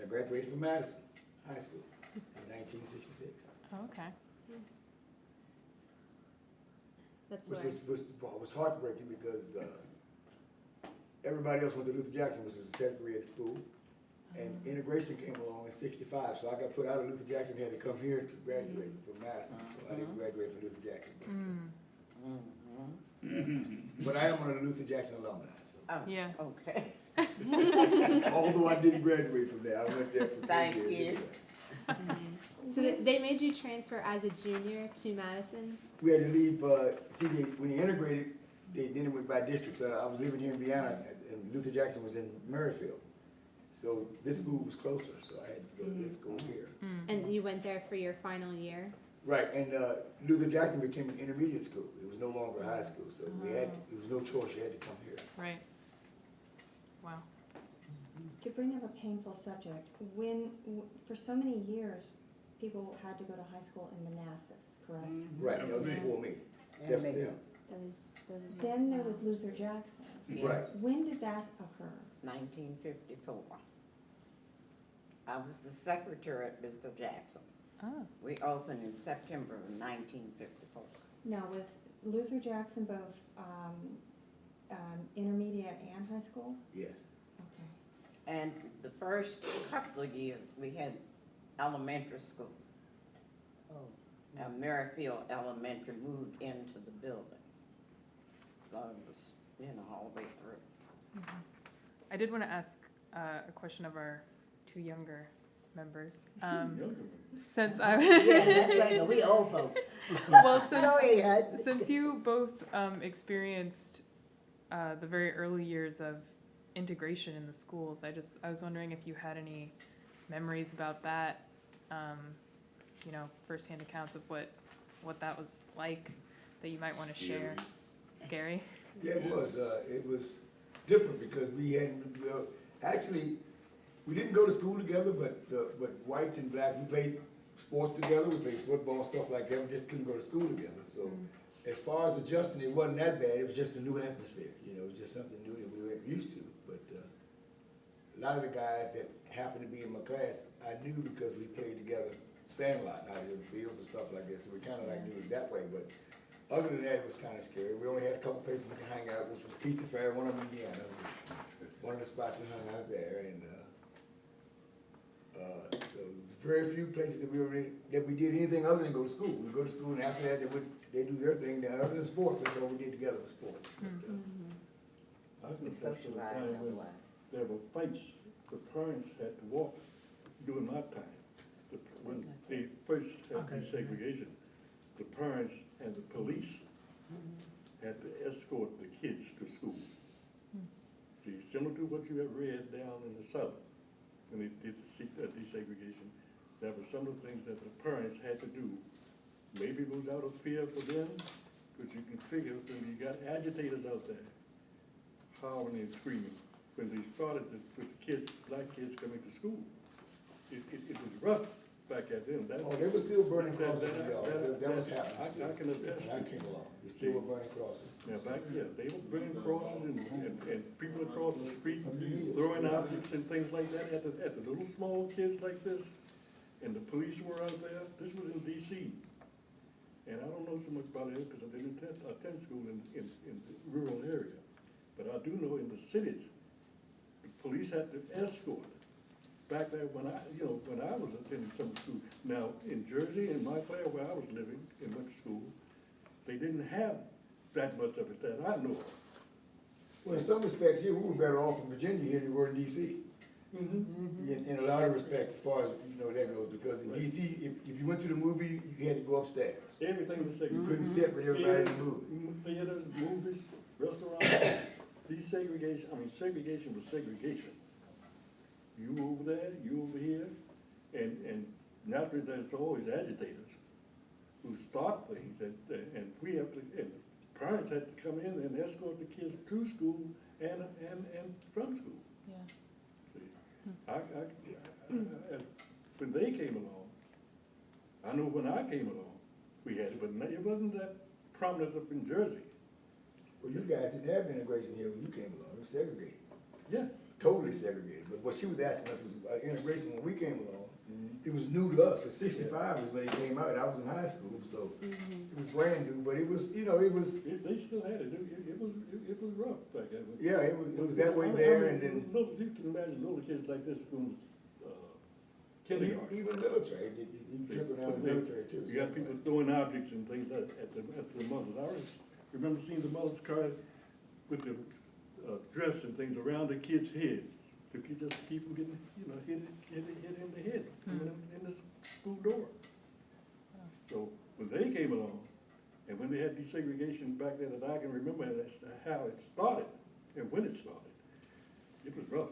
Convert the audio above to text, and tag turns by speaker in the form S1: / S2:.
S1: I graduated from Madison High School in 1966.
S2: Oh, okay.
S3: That's
S1: Which
S3: why.
S1: was heartbreaking because everybody else went to Luther Jackson, which was a segregated school. And integration came along in '65, so I got put out of Luther Jackson, had to come here to graduate from Madison, so I didn't graduate from Luther Jackson. But I am one of the Luther Jackson alumni, so.
S4: Oh,
S2: Yeah.
S4: okay.
S1: Although I didn't graduate from there, I went there for 3
S4: Thank
S1: years.
S4: you.
S3: So they made you transfer as a junior to Madison?
S1: We had to leave, when they integrated, then it went by district, so I was living here in Vienna, and Luther Jackson was in Merrifield. So this school was closer, so I had to go to this school here.
S3: And you went there for your final year?
S1: Right, and Luther Jackson became an intermediate school. It was no longer a high school, so it was no choice, you had to come here.
S2: Right. Wow.
S5: To bring up a painful subject, for so many years, people had to go to high school in Manassas, correct?
S1: Right, that was before me.
S4: And me.
S1: Definitely.
S3: That was.
S5: Then there was Luther Jackson.
S4: Yeah.
S1: Right.
S5: When did that occur?
S4: 1954. I was the secretary at Luther Jackson.
S2: Oh.
S4: We opened in September of 1954.
S5: Now, was Luther Jackson both intermediate and high school?
S1: Yes.
S5: Okay.
S4: And the first couple of years, we had elementary school. Merrifield Elementary moved into the building. So it was, all the way through.
S2: I did want to ask a question of our two younger members. Since I
S6: Yeah, that's right, no, we old folk.
S2: well,
S6: Go ahead.
S2: since you both experienced the very early years of integration in the schools, I was wondering if you had any memories about that, firsthand accounts of what that was like that you might want to share. Scary.
S1: Yeah, it was different because actually, we didn't go to school together, but whites and blacks, we played sports together, we played football, stuff like that, we just couldn't go to school together. So as far as adjusting, it wasn't that bad, it was just a new atmosphere, it was just something new that we weren't used to. But a lot of the guys that happened to be in my class, I knew because we played together sandlot out in the fields and stuff like that, so we kind of knew it that way. But other than that, it was kind of scary. We only had a couple places we could hang out, which was Pizza Fair, one of them in Vienna, one of the spots we hung out there, and so very few places that we did anything other than go to school. We go to school, and after that, they do their thing. Now, other than sports, that's all we did together was sports.
S7: I can
S6: We
S7: attest to the
S6: socialize
S7: time when
S6: otherwise.
S7: there were fights, the parents had to walk during my time. When they first had desegregation, the parents and the police had to escort the kids to school. See, similar to what you have read down in the South, when they did the desegregation, that was some of the things that the parents had to do. Maybe it was out of fear for them, but you can figure when you got agitators out there howling and screaming, when they started with the kids, black kids coming to school. It was rough back at then.
S1: They were still burning crosses, y'all. That was
S7: I
S1: happening.
S7: can attest.
S1: When I came along, we still were burning crosses.
S7: Now, they were bringing crosses and people across the street throwing objects and things like that at the little small kids like this. And the police were out there. This was in DC. And I don't know so much about it because I didn't attend school in the rural area. But I do know in the cities, the police had to escort. Back there when I was attending summer school. Now, in Jersey, in my class where I was living and went to school, they didn't have that much of it that I know of.
S1: Well, in some respects, here, we were better off in Virginia here than we were in DC. In a lot of respects, as far as, that goes, because in DC, if you went to the movie, you had to go upstairs.
S7: Everything was
S1: You
S7: segregated.
S1: couldn't sit with everybody in the movie.
S7: Theaters, movies, restaurants, segregation was segregation. You over there, you over here, and naturally there's always agitators who start things, and we have to, and parents had to come in and escort the kids to school and from school.
S2: Yeah.
S7: See, when they came along, I know when I came along, we had it, but it wasn't that prominent up in Jersey.
S1: Well, you guys didn't have integration here when you came along, it was segregated.
S7: Yeah,
S1: totally segregated, but what she was asking us was integration when we came along.
S7: Mhm.
S1: It was new to us, cause 65 was when it came out, I was in high school, so it was brand new, but it was, you know, it was,
S7: They still had it, it was rough back then.
S1: yeah, it was that way there, and then
S7: You can imagine little kids like this going to, kindergarten.
S1: even military, you trickle down in the military too.
S7: You got people throwing objects and things at the mothers. I remember seeing the mother's car with the dress and things around the kids' heads, just to keep them getting, you know, hit in the head, in the school door. So when they came along, and when they had desegregation back then, that I can remember, that's how it started, and when it started, it was rough.